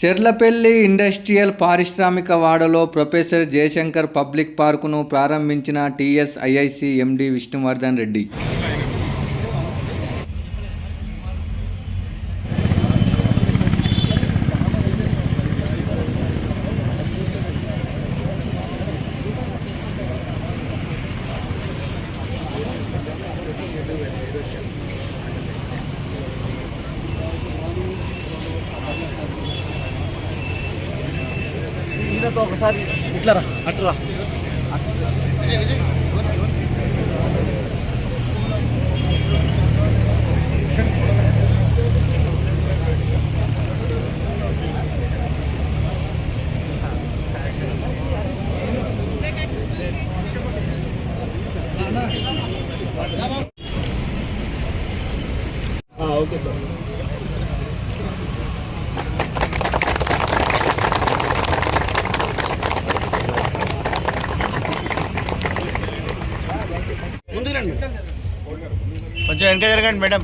Cherlapally industrial పారిశ్రామిక వాడలో professor Jayashankar public పార్కును ప్రారంభించిన టీఎస్ఐఐసి ఎండి విష్ణువర్ధన్ రెడ్డి. ఒకసారి ఇట్లా అట్లా ఓకే సార్. కొంచెం వెనక జరగండి మేడం.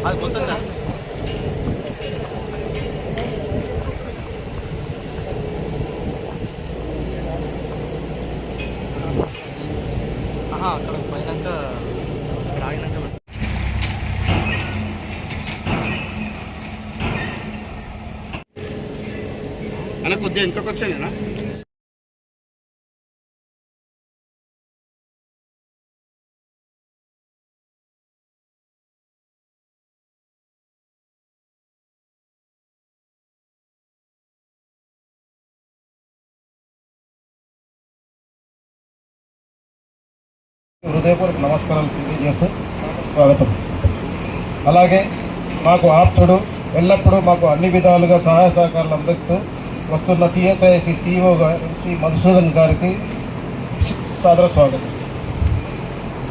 అది పోతుందా? అక్కడ పోయినాక ఆగినాక అన్న కొద్దిగా ఇంకొక వచ్చానేనా. హృదయపూర్వక నమస్కారాలు తెలియజేస్తూ స్వాగతం. అలాగే మాకు ఆప్తుడు ఎల్లప్పుడూ మాకు అన్ని విధాలుగా సహాయ సహకారాలు అందిస్తూ వస్తున్న టీఎస్ఐసి సిఇఓ గారు శ్రీ మధుసూదన్ గారికి సాదర స్వాగతం.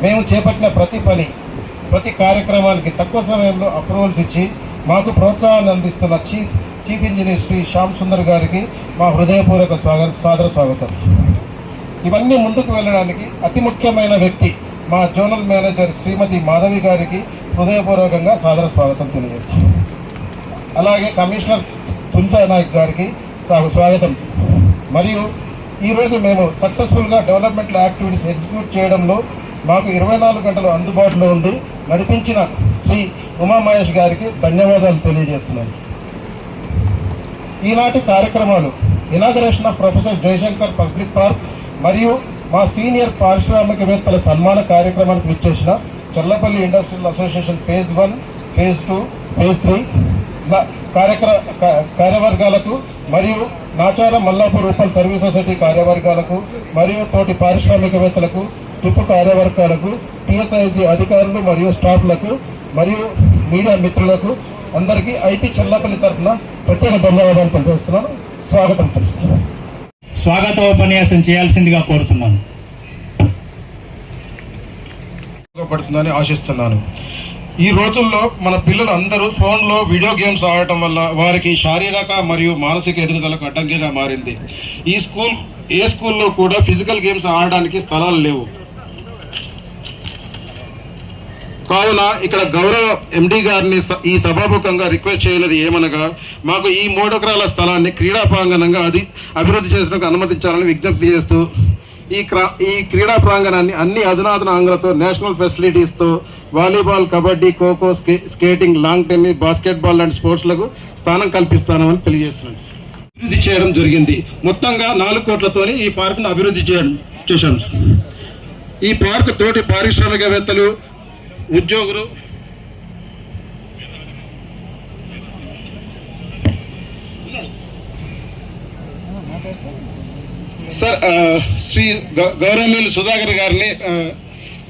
మేము చేపట్టిన ప్రతి పని ప్రతి కార్యక్రమానికి తక్కువ సమయంలో అప్రూవల్స్ ఇచ్చి మాకు ప్రోత్సాహాన్ని అందిస్తున్న చీఫ్ ఇంజనీర్ శ్రీ శ్యామ్ సుందర్ గారికి మా హృదయపూర్వక సాదర స్వాగతం. ఇవన్నీ ముందుకు వెళ్ళడానికి అతి ముఖ్యమైన వ్యక్తి మా జోనల్ మేనేజర్ శ్రీమతి మాధవి గారికి హృదయపూర్వకంగా సాదర స్వాగతం తెలియజేస్తాం. అలాగే కమిషనర్ తుంజా నాయక్ గారికి స్వాగతం. మరియు ఈరోజు మేము సక్సెస్ఫుల్గా డెవలప్మెంట్ యాక్టివిటీస్ ఎగ్జిక్యూట్ చేయడంలో మాకు 24 గంటలు అందుబాటులో ఉండి నడిపించిన శ్రీ ఉమామహేష్ గారికి ధన్యవాదాలు తెలియజేస్తున్నాను. ఈనాటి కార్యక్రమాలు inauguration of professor Jayashankar public park మరియు మా సీనియర్ పారిశ్రామికవేత్తల సన్మాన కార్యక్రమానికి విచ్చేసిన Challapalli industrial association phase 1, phase 2, phase 3 కార్యవర్గాలకు మరియు నాచార మల్లాపూర్ రూపల్ సర్వీస్ సొసైటీ కార్యవర్గాలకు మరియు తోటి పారిశ్రామికవేత్తలకు టిఫ్ కార్యవర్గాలకు టీఎస్ఐసి అధికారులు మరియు స్టాఫ్లకు మరియు మీడియా మిత్రులకు అందరికీ ఐటీ చల్లపల్లి తరఫున ప్రత్యేక ధన్యవాదాలు తెలియజేస్తున్నాను. స్వాగతం తెలుస్తున్నాను. స్వాగతోపన్యాసం చేయాల్సిందిగా కోరుతున్నాను. పడుతుందని ఆశిస్తున్నాను. ఈ రోజుల్లో మన పిల్లలు అందరూ ఫోన్లో వీడియో గేమ్స్ ఆడటం వల్ల వారికి శారీరక మరియు మానసిక ఎదుగుదలకు అడ్డంకిగా మారింది. ఏ స్కూల్లో కూడా ఫిజికల్ గేమ్స్ ఆడడానికి స్థలాలు లేవు. కావున ఇక్కడ గౌరవ ఎండి గారిని ఈ సభాముఖంగా రిక్వెస్ట్ చేయనది ఏమనగా, మాకు ఈ 3 ఎకరాల స్థలాన్ని క్రీడా ప్రాంగణంగా అభివృద్ధి చేసినందుకు అనుమతించాలని విజ్ఞప్తి చేస్తూ ఈ క్రీడా ప్రాంగణాన్ని అన్ని అధునాతన నేషనల్ ఫెసిలిటీస్తో volleyball, kabaddi, kho kho, skating, lawn tennis, basketball లాంటి స్పోర్ట్స్లకు స్థానం కల్పిస్తానని తెలియజేస్తున్నాను. అభివృద్ధి చేయడం జరిగింది. మొత్తంగా 4 కోట్లతోని ఈ పార్కును అభివృద్ధి చేశాం. ఈ పార్కు తోటి పారిశ్రామికవేత్తలు, ఉద్యోగులు, సార్ శ్రీ గౌరవనీయులు సుధాకర్ గారిని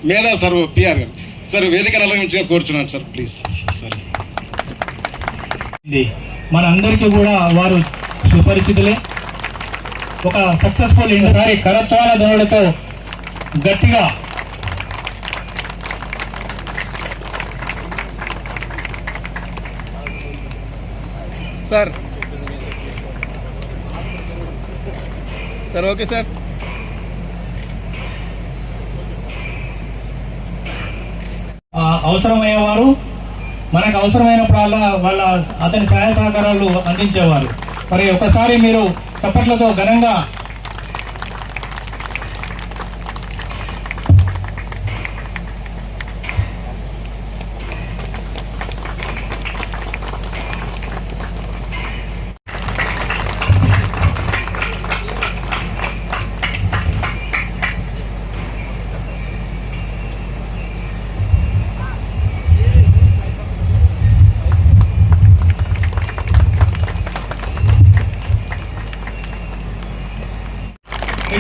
మేధా సర్వ పిఆర్ గారు సార్ వేదికను అలంకరించగా కోరుచున్నాను సార్, ప్లీజ్ సార్. మనందరికీ కూడా వారు సుపరిచితులే. ఒక సక్సెస్ఫుల్ ఈసారి కరత్వాల ధ్వనులతో గట్టిగా సార్ ఓకే సార్. అవసరమయ్యేవారు మనకు అవసరమైనప్పుడల్లా అతని సహాయ సహకారాలు అందించేవారు. మరి ఒకసారి మీరు చప్పట్లతో ఘనంగా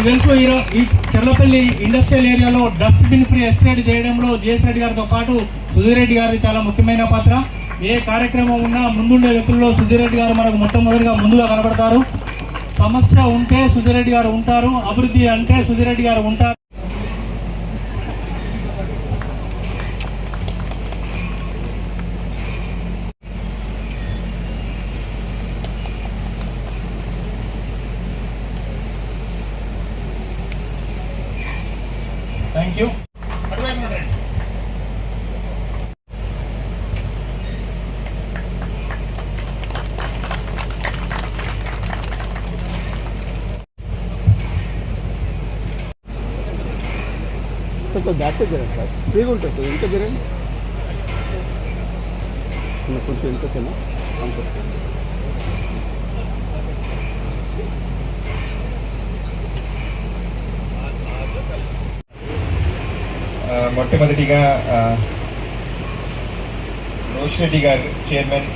తెలుసు. ఈ చర్లపల్లి ఇండస్ట్రియల్ ఏరియాలో డస్ట్బిన్ ఫ్రీ ఎస్టేట్ చేయడంలో జేఎస్ రెడ్డి గారితో పాటు సుధీర్ రెడ్డి గారిది చాలా ముఖ్యమైన పాత్ర. ఏ కార్యక్రమం ఉన్నా ముందుండే వ్యక్తుల్లో సుధీర్ రెడ్డి గారు మనకు మొట్టమొదటిగా ముందుగా కనబడతారు. సమస్య ఉంటే సుధీర్ రెడ్డి గారు ఉంటారు, అభివృద్ధి అంటే సుధీర్ రెడ్డి గారు ఉంటారు. Thank you. Sir back side జరగండి సార్, ఫ్రీగా ఉంటుంది సార్. ఎంత జరగండి కొంచెం ఎంతకైనా మొట్టమొదటిగా రోష్ రెడ్డి గారు చైర్మన్,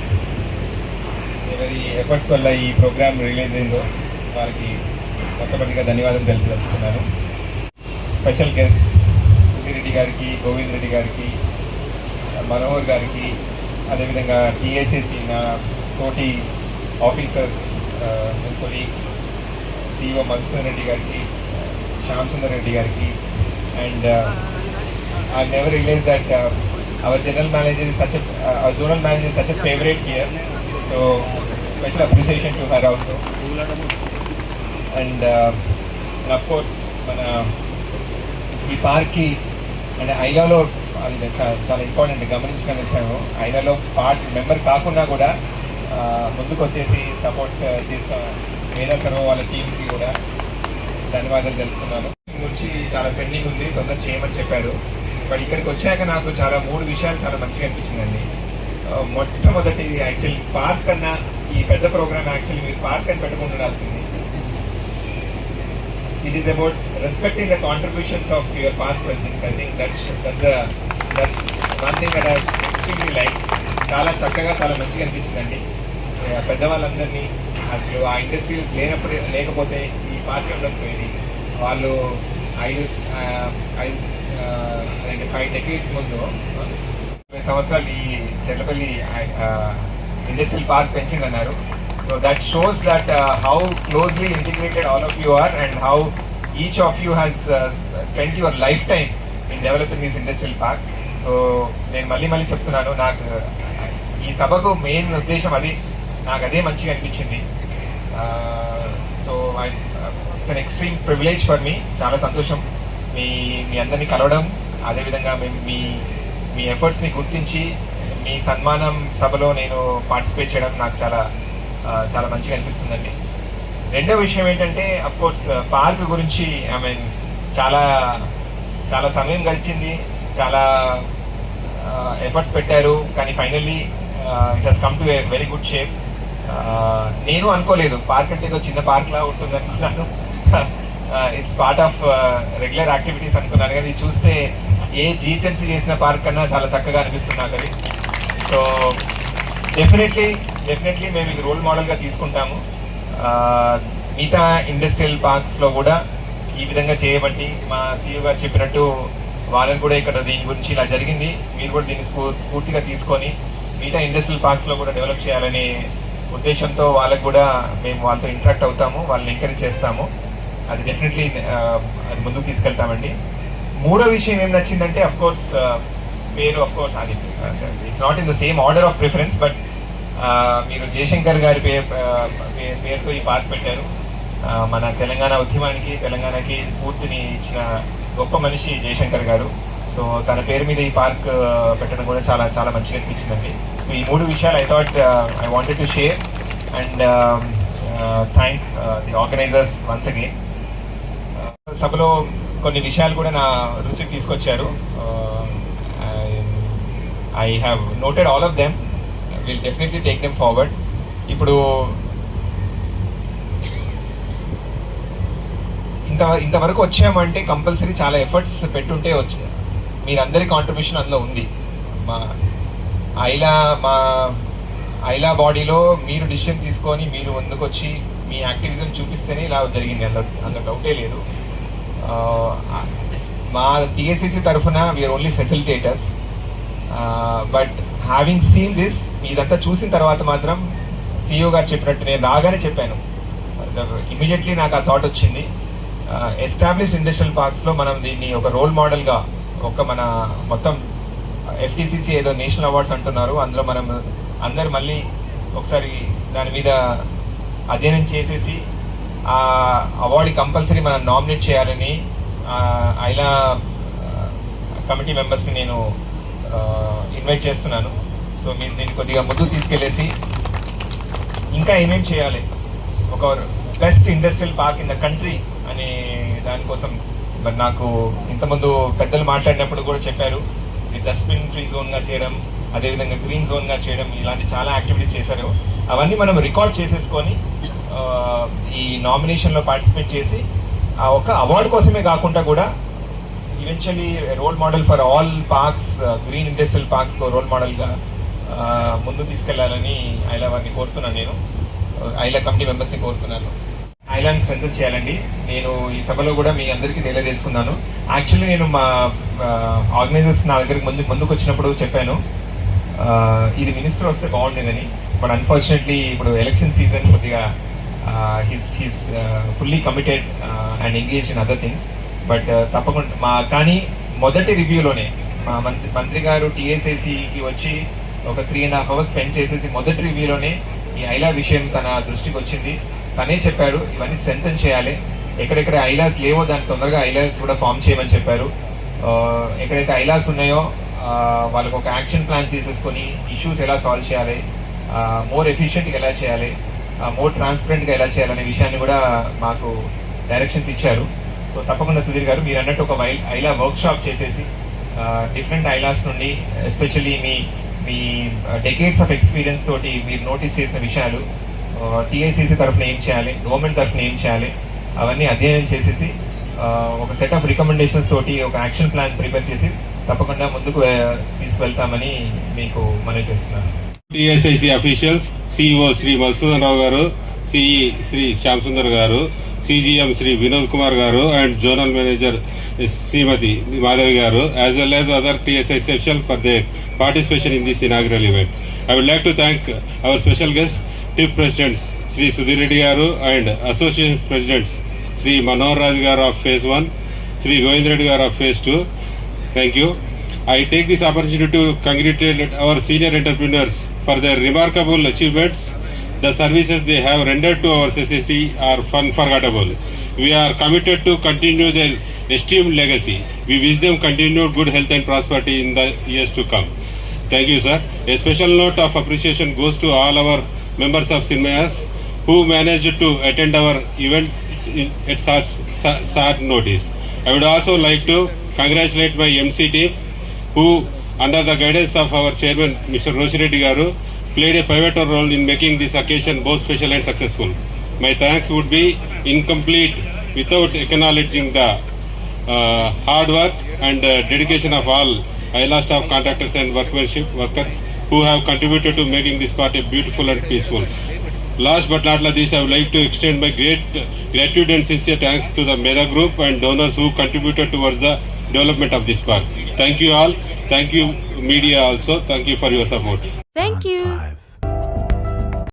ఎవరి ఎఫర్ట్స్ వల్ల ఈ ప్రోగ్రామ్ రిలీజ్ అయిందో వారికి మొట్టమొదటిగా ధన్యవాదాలు తెలుపుతున్నాను. స్పెషల్ గెస్ట్ సుధీర్ రెడ్డి గారికి, గోవింద్ రెడ్డి గారికి, మనోహర్ గారికి, అదేవిధంగా టీఎస్ఎస్సి నా తోటి officers, colleagues, CEO Madhusudan Reddy గారికి, శ్యామ్ సుందర్ రెడ్డి గారికి. And I never realized that our general manager is our zonal manager is such a favorite here. So special appreciation to her also. And of course, ఈ పార్క్కి అంటే ఐలాలో అది చాలా ఇంపార్టెంట్ గమనించిన విషయము. ఐలాలో మెంబర్ కాకుండా కూడా ముందుకు వచ్చేసి సపోర్ట్ చేసిన మేధా సర్వ వాళ్ళ టీంకి కూడా ధన్యవాదాలు తెలుపుతున్నాను. దీని గురించి చాలా పెండింగ్ ఉంది, తొందర చేయమని చెప్పారు. బట్ ఇక్కడికి వచ్చాక నాకు చాలా 3 విషయాలు చాలా మంచిగా అనిపించిందండి. మొట్టమొదటి యాక్చువల్లీ పార్క్ కన్నా ఈ పెద్ద ప్రోగ్రామ్ యాక్చువల్లీ మీరు పార్క్ అని పెట్టుకుని ఉండాల్సింది. It is about respecting the contributions of your past presidents. I think that's one thing that I extremely like. చాలా చక్కగా చాలా మంచిగా అనిపించిందండి. పెద్దవాళ్ళందరినీ అసలు ఆ ఇండస్ట్రీస్ లేకపోతే ఈ పార్టీ ఉండకపోయేది. వాళ్ళు 5 డెకేడ్స్ ముందు 20 సంవత్సరాలు ఈ చెర్లపల్లి ఇండస్ట్రియల్ పార్క్ పెంచిందన్నారు. So that shows that how closely integrated all of you are and how each of you has spent your lifetime in developing this industrial park. So నేను మళ్ళీ చెప్తున్నాను, నాకు ఈ సభకు మెయిన్ ఉద్దేశం అది, నాకు అదే మంచిగా అనిపించింది. So it's an extreme privilege for me. చాలా సంతోషం మీ అందరినీ కలవడం, అదేవిధంగా మీ ఎఫర్ట్స్ని గుర్తించి మీ సన్మానం సభలో నేను పార్టిసిపేట్ చేయడం నాకు చాలా మంచిగా అనిపిస్తుందండి. రెండో విషయం ఏంటంటే, అఫ్కోర్స్ పార్క్ గురించి చాలా సమయం గడిచింది, చాలా ఎఫర్ట్స్ పెట్టారు, కానీ finally it has come to a very good shape. నేను అనుకోలేదు పార్క్ అంటే ఏదో చిన్న పార్క్ లా ఉంటుంది అనుకున్నాను. It's part of regular activities అనుకున్నాను, కానీ చూస్తే ఏ జీహెచ్ఎంసీ చేసిన పార్క్ కన్నా చాలా చక్కగా అనిపిస్తుంది నాకు అది. సో డెఫినెట్లీ మేము ఇది రోల్ మోడల్గా తీసుకుంటాము. మిగతా ఇండస్ట్రియల్ పార్క్స్లో కూడా ఈ విధంగా చేయబట్టి మా సీఈఓ గారు చెప్పినట్టు వాళ్ళని కూడా ఇక్కడ దీని గురించి ఇలా జరిగింది, మీరు కూడా దీన్ని స్ఫూర్తిగా తీసుకొని మిగతా ఇండస్ట్రియల్ పార్క్స్లో కూడా డెవలప్ చేయాలనే ఉద్దేశంతో వాళ్ళకు కూడా మేము వాళ్ళతో ఇంటరాక్ట్ అవుతాము, వాళ్ళని ఎంకరేజ్ చేస్తాము. అది డెఫినెట్లీ అది ముందుకు తీసుకెళ్తామండి. మూడో విషయం ఏం నచ్చిందంటే, అఫ్కోర్స్ పేరు అది it's not in the same order of preference, but మీరు జయశంకర్ గారి పేరుతో ఈ పార్క్ పెట్టారు. మన తెలంగాణ ఉద్యమానికి, తెలంగాణకి స్ఫూర్తిని ఇచ్చిన గొప్ప మనిషి జయశంకర్ గారు. సో తన పేరు మీద ఈ పార్క్ పెట్టడం కూడా చాలా మంచిగా అనిపించిందండి. సో ఈ 3 విషయాలు I wanted to share and thank the organisers once again. సభలో కొన్ని విషయాలు కూడా నా దృష్టికి తీసుకొచ్చారు. I have noted all of them. Will definitely take them forward. ఇప్పుడు ఇంతవరకు వచ్చామంటే కంపల్సరీ చాలా ఎఫర్ట్స్ పెట్టుంటే మీరందరి కాంట్రిబ్యూషన్ అందులో ఉంది. మా ఐలా బాడీలో మీరు డిసిషన్ తీసుకొని మీరు ముందుకు వచ్చి మీ యాక్టివిజం చూపిస్తేనే ఇలా జరిగింది, అందులో డౌటే లేదు. మా టీఎస్సీసీ తరఫున we're only facilitators, but having seen this, ఇదంతా చూసిన తర్వాత మాత్రం సీఈఓ గారు చెప్పినట్టు నేను రాగానే చెప్పాను, ఇమీడియట్లీ నాకు ఆ థాట్ వచ్చింది. ఎస్టాబ్లిష్ ఇండస్ట్రియల్ పార్క్స్లో మనం దీన్ని ఒక రోల్ మోడల్గా, మన మొత్తం ఎఫ్టీసీసీ ఏదో నేషనల్ అవార్డ్స్ అంటున్నారు, అందులో మనం అందరు మళ్ళీ ఒకసారి దాని మీద అధ్యయనం చేసేసి ఆ అవార్డు కంపల్సరీ మనం నామినేట్ చేయాలని ఐలా కమిటీ మెంబర్స్ని నేను ఇన్వైట్ చేస్తున్నాను. సో మీరు దీన్ని కొద్దిగా ముందుకు తీసుకెళ్ళేసి ఇంకా ఏమేమి చేయాలి, ఒక best industrial park in the country అనే దానికోసం మరి నాకు ఇంతకుముందు పెద్దలు మాట్లాడినప్పుడు కూడా చెప్పారు, ఇది డస్ట్బిన్ ఫ్రీ జోన్గా చేయడం, అదేవిధంగా గ్రీన్ జోన్గా చేయడం, ఇలాంటి చాలా యాక్టివిటీస్ చేశారు. అవన్నీ మనం రికార్డ్ చేసేసుకొని ఈ నామినేషన్లో పార్టిసిపేట్ చేసి ఆ ఒక అవార్డు కోసమే కాకుండా కూడా eventually role model for all parks, green industrial పార్క్స్లో రోల్ మోడల్గా ముందు తీసుకెళ్లాలని ఐలా వారిని కోరుతున్నాను. నేను ఐలా కమిటీ మెంబర్స్ని కోరుతున్నాను. ఐలాండ్ స్ట్రెంథన్ చేయాలండి. నేను ఈ సభలో కూడా మీ అందరికీ తెలియజేసుకున్నాను. యాక్చువల్లీ నేను మా ఆర్గనైజర్స్ నా దగ్గరికి ముందుకు వచ్చినప్పుడు చెప్పాను, ఇది మినిస్టర్ వస్తే బాగుండేదని. బట్ అన్ఫార్చునేట్లీ ఇప్పుడు ఎలక్షన్ సీజన్ కొద్దిగా he's fully committed and engage in other things. But తప్పకుండా కానీ మొదటి రివ్యూలోనే మా మంత్రి గారు టీఎస్ఏసీకి వచ్చి ఒక 3.5 hours స్పెండ్ చేసేసి మొదటి రివ్యూలోనే ఈ ఐలా విషయం తన దృష్టికి వచ్చింది. తనే చెప్పారు ఇవన్నీ స్ట్రెంథన్ చేయాలి, ఎక్కడెక్కడ ఐలాస్ లేవో దాన్ని తొందరగా ఐలాస్ కూడా ఫామ్ చేయమని చెప్పారు. ఎక్కడైతే ఐలాస్ ఉన్నాయో వాళ్ళకు ఒక యాక్షన్ ప్లాన్ చేసేసుకొని ఇష్యూస్ ఎలా సాల్వ్ చేయాలి, మోర్ ఎఫిషియెంట్గా ఎలా చేయాలి, మోర్ ట్రాన్స్పరెంట్గా ఎలా చేయాలనే విషయాన్ని కూడా మాకు డైరెక్షన్స్ ఇచ్చారు. సో తప్పకుండా సుధీర్ గారు మీరు అన్నట్టు ఒక ఐలా వర్క్ షాప్ చేసేసి డిఫరెంట్ ఐలాస్ నుండి especially me decades of experience తోటి మీరు నోటీస్ చేసిన విషయాలు టీఐసిసి తరఫున ఏం చేయాలి, గవర్నమెంట్ తరఫున ఏం చేయాలి, అవన్నీ అధ్యయనం చేసేసి ఒక సెట్ ఆఫ్ రికమెండేషన్స్ తోటి ఒక యాక్షన్ ప్లాన్ ప్రిపేర్ చేసి తప్పకుండా ముందుకు తీసుకువెళ్తామని మీకు మనవి చేస్తున్నాను. TSIC officials, CEO Shri Madhusudan Rao గారు, సిఈ శ్రీ శ్యామ్ సుందర్ గారు, సిజిఎం శ్రీ వినోద్ కుమార్ గారు అండ్ జోనల్ మేనేజర్ శ్రీమతి మాధవి గారు, as well as other TSI officials for their participation in this inaugural event. I would like to thank our special guests, TIP presidents Sri Sudhir Reddy garu and associate presidents Sri Manohar Raj garu of phase 1, Sri Govind Reddy garu of phase 2. Thank you. I take this opportunity to congratulate our senior entrepreneurs for their remarkable achievements. The services they have rendered to our society are unforgettable. We are committed to continue their esteemed legacy. We wish them continued good health and prosperity in the years to come. Thank you, sir. A special note of appreciation goes to all our members of Sinmayas who managed to attend our event at short notice. I would also like to congratulate my MC team who, under the guidance of our chairman, Mr. Roshireddy Garu, played a pivotal role in making this occasion both special and successful. My thanks would be incomplete without acknowledging the hard work and dedication of all ILA staff, contractors and workers who have contributed to making this party beautiful and peaceful. Last but not least, I would like to extend my great gratitude and sincere thanks to the Meda Group and donors who contributed towards the development of this park. Thank you all. Thank you media also. Thank you for your support. Thank you.